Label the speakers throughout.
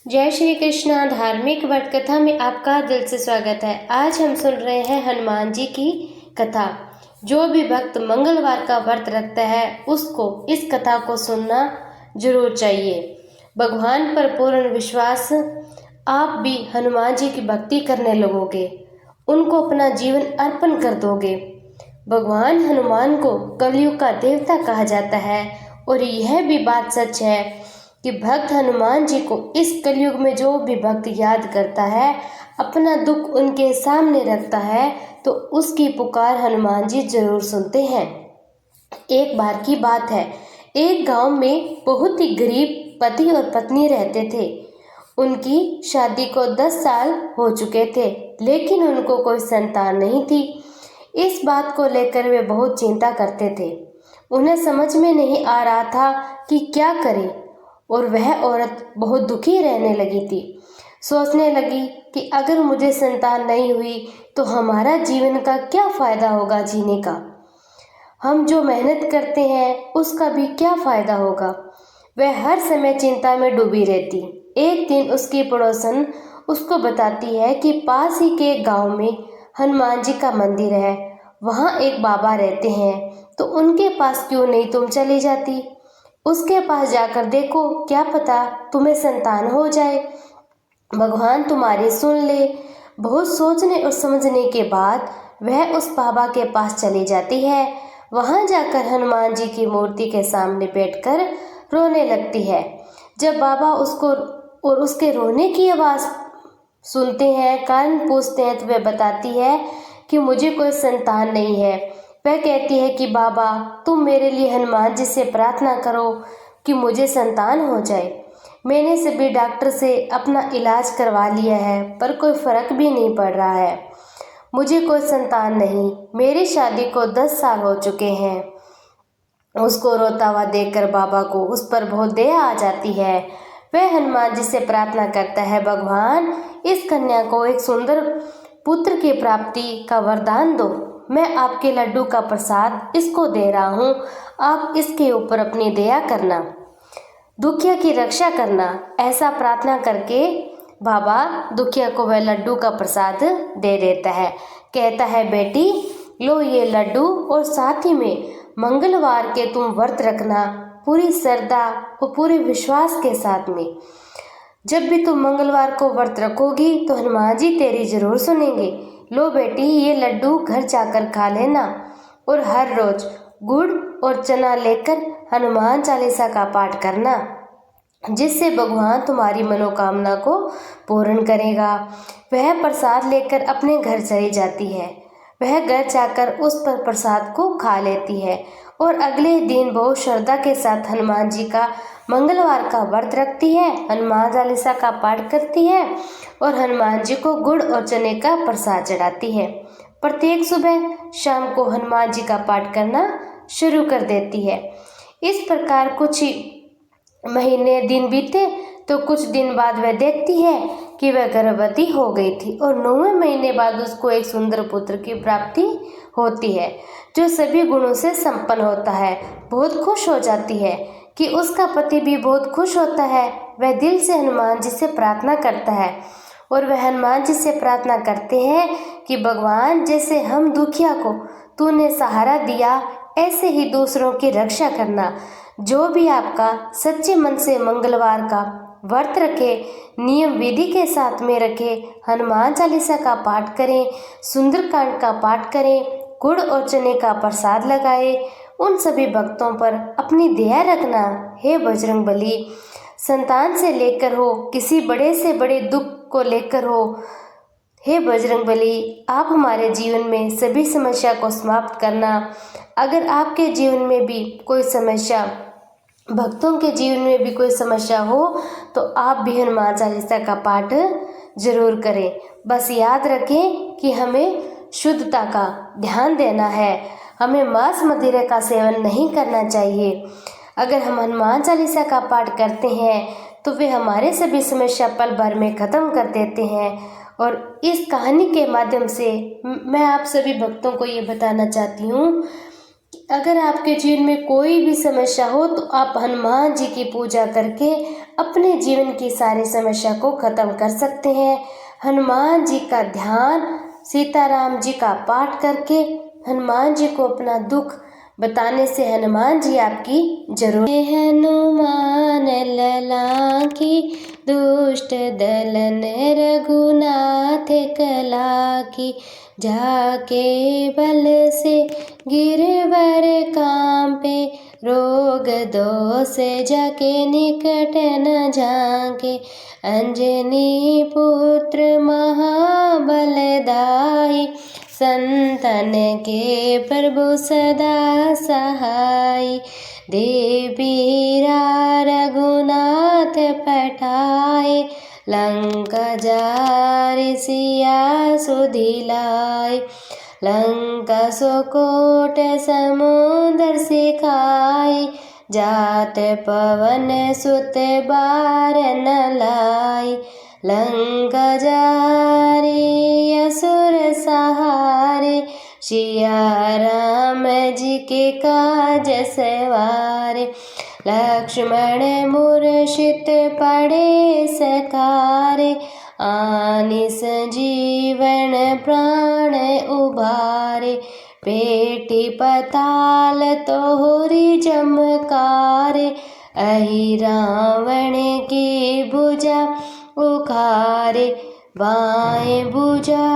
Speaker 1: जय श्री कृष्णा। धार्मिक व्रत कथा में आपका दिल से स्वागत है। आज हम सुन रहे हैं हनुमान जी की कथा। जो भी भक्त मंगलवार का व्रत रखता है उसको इस कथा को सुनना जरूर चाहिए। भगवान पर पूर्ण विश्वास, आप भी हनुमान जी की भक्ति करने लगोगे, उनको अपना जीवन अर्पण कर दोगे। भगवान हनुमान को कलयुग का देवता कहा जाता है और यह भी बात सच है कि भक्त हनुमान जी को इस कलयुग में जो भी भक्त याद करता है, अपना दुख उनके सामने रखता है, तो उसकी पुकार हनुमान जी जरूर सुनते हैं। एक बार की बात है, एक गांव में बहुत ही गरीब पति और पत्नी रहते थे। उनकी शादी को 10 साल हो चुके थे, लेकिन उनको कोई संतान नहीं थी। इस बात को लेकर वे बहुत चिंता करते थे। उन्हें समझ में नहीं आ रहा था कि क्या करें, और वह औरत बहुत दुखी रहने लगी थी। सोचने लगी कि अगर मुझे संतान नहीं हुई तो हमारा जीवन का क्या फायदा होगा जीने का। हम जो मेहनत करते हैं उसका भी क्या फायदा होगा। वह हर समय चिंता में डूबी रहती। एक दिन उसकी पड़ोसन उसको बताती है कि पास ही के गांव में हनुमान जी का मंदिर है, वहाँ एक बाबा रहते हैं, तो उनके पास क्यों नहीं तुम चली जाती। उसके पास जाकर देखो, क्या पता तुम्हें संतान हो जाए, भगवान तुम्हारी सुन ले। बहुत सोचने और समझने के बाद वह उस बाबा के पास चली जाती है। वहां जाकर हनुमान जी की मूर्ति के सामने बैठकर रोने लगती है। जब बाबा उसको और उसके रोने की आवाज़ सुनते हैं, कारण पूछते हैं, तो वह बताती है कि मुझे कोई संतान नहीं है। वह कहती है कि बाबा, तुम मेरे लिए हनुमान जी से प्रार्थना करो कि मुझे संतान हो जाए। मैंने सभी डॉक्टर से अपना इलाज करवा लिया है, पर कोई फर्क भी नहीं पड़ रहा है। मुझे कोई संतान नहीं। मेरी शादी को 10 साल हो चुके हैं। उसको रोता हुआ देखकर बाबा को उस पर बहुत दया आ जाती है। वह हनुमान जी से प्रार्थना करता है, भगवान, इस कन्या को एक सुंदर पुत्र की प्राप्ति का वरदान दो। मैं आपके लड्डू का प्रसाद इसको दे रहा हूँ, आप इसके ऊपर अपनी दया करना, दुखिया की रक्षा करना। ऐसा प्रार्थना करके बाबा दुखिया को वह लड्डू का प्रसाद दे देता है। कहता है, बेटी लो ये लड्डू, और साथ ही में मंगलवार के तुम व्रत रखना पूरी श्रद्धा और पूरे विश्वास के साथ में। जब भी तुम मंगलवार को व्रत रखोगी तो हनुमान जी तेरी जरूर सुनेंगे। लो बेटी, ये लड्डू घर जाकर खा लेना, और हर रोज गुड़ और चना लेकर हनुमान चालीसा का पाठ करना, जिससे भगवान तुम्हारी मनोकामना को पूर्ण करेगा। वह प्रसाद लेकर अपने घर चली जाती है। वह घर जाकर उस पर प्रसाद को खा लेती है और अगले दिन बहुत श्रद्धा के साथ हनुमान जी का मंगलवार का व्रत रखती है, हनुमान चालीसा का पाठ करती है और हनुमान जी को गुड़ और चने का प्रसाद चढ़ाती है। प्रत्येक सुबह शाम को हनुमान जी का पाठ करना शुरू कर देती है। इस प्रकार कुछ महीने दिन बीते तो कुछ दिन बाद वह देखती है कि वह गर्भवती हो गई थी और 9वें महीने बाद उसको एक सुंदर पुत्र की प्राप्ति होती है, जो सभी गुणों से संपन्न होता है। बहुत खुश हो जाती है कि उसका पति भी बहुत खुश होता है। वह दिल से हनुमान जी से प्रार्थना करता है और वह हनुमान जी से प्रार्थना करते हैं कि भगवान, जैसे हम दुखिया को तूने सहारा दिया, ऐसे ही दूसरों की रक्षा करना। जो भी आपका सच्चे मन से मंगलवार का व्रत रखे, नियम विधि के साथ में रखे, हनुमान चालीसा का पाठ करें, सुंदरकांड का पाठ करें, गुड़ और चने का प्रसाद लगाए, उन सभी भक्तों पर अपनी दया रखना। हे बजरंगबली, संतान से लेकर हो, किसी बड़े से बड़े दुख को लेकर हो, हे बजरंगबली, आप हमारे जीवन में सभी समस्या को समाप्त करना। अगर आपके जीवन में भी कोई समस्या, भक्तों के जीवन में भी कोई समस्या हो, तो आप भी हनुमान चालीसा का पाठ जरूर करें। बस याद रखें कि हमें शुद्धता का ध्यान देना है, हमें मांस मदिरा का सेवन नहीं करना चाहिए। अगर हम हनुमान चालीसा का पाठ करते हैं तो वे हमारे सभी समस्या पल भर में ख़त्म कर देते हैं। और इस कहानी के माध्यम से मैं आप सभी भक्तों को ये बताना चाहती हूँ कि अगर आपके जीवन में कोई भी समस्या हो तो आप हनुमान जी की पूजा करके अपने जीवन की सारी समस्या को खत्म कर सकते हैं। हनुमान जी का ध्यान, सीताराम जी का पाठ करके हनुमान जी को अपना दुख बताने से हनुमान जी आपकी जरूर। हनुमान लला की दुष्ट दलन रघुनाथ कला की, जाके बल से गिरवर कांपे, रोग दोष जाके निकट न झांके, अंजनी पुत्र महाबलदाई, संतन के प्रभु सदा सहाय, देवीरा रघुनाथ पठाए, लंका जारि सिया सुधिलाय, लंका सोकोट समुद्र सिखाए, जात पवन सुत बार न लाई, लंका जारी असुर सहारे, सिया राम जी के काज सवारे, लक्ष्मण मूर्छित पड़े सकारे, आनि संजीवन प्राण उबारे, पेटी पताल तोहरी जमकारे, अहि रावण की भुजा उखारे, बाएं भुजा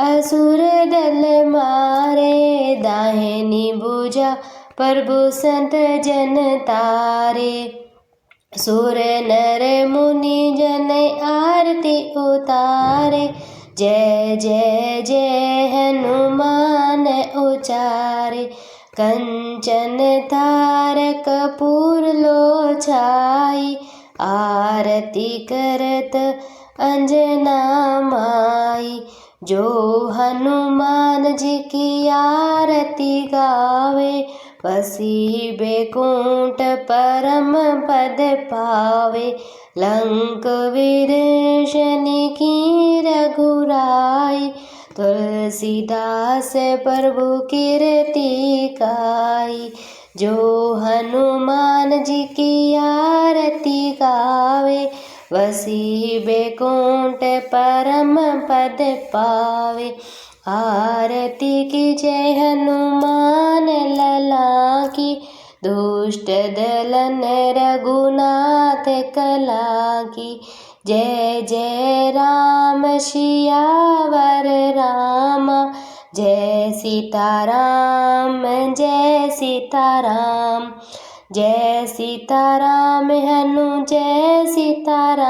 Speaker 1: असुर दल मारे, दाहिनी भुजा प्रभु संत जन तारे, सुर नर मुनि जन आरती उतारे, जय जय जय हनुमान उचारे, कंचन थार कपूर लो छाई, आरती करत अंजना माई, जो हनुमान जी की आरती गावे, वसी बैकुंठ परम पद पावे, लंक विरशनि की रघुराई, तुलसीदास प्रभु कीर्ति गाई, जो हनुमान जी की आरती गावे, वसी बैकुंठ परम पद पावे, आरती की जय हनुमान लला की, दुष्ट दलन रघुनाथ कला की, जय जय राम सियावर रामा, जय सीताराम जय सीताराम, जय सीताराम हनु जय सीताराम।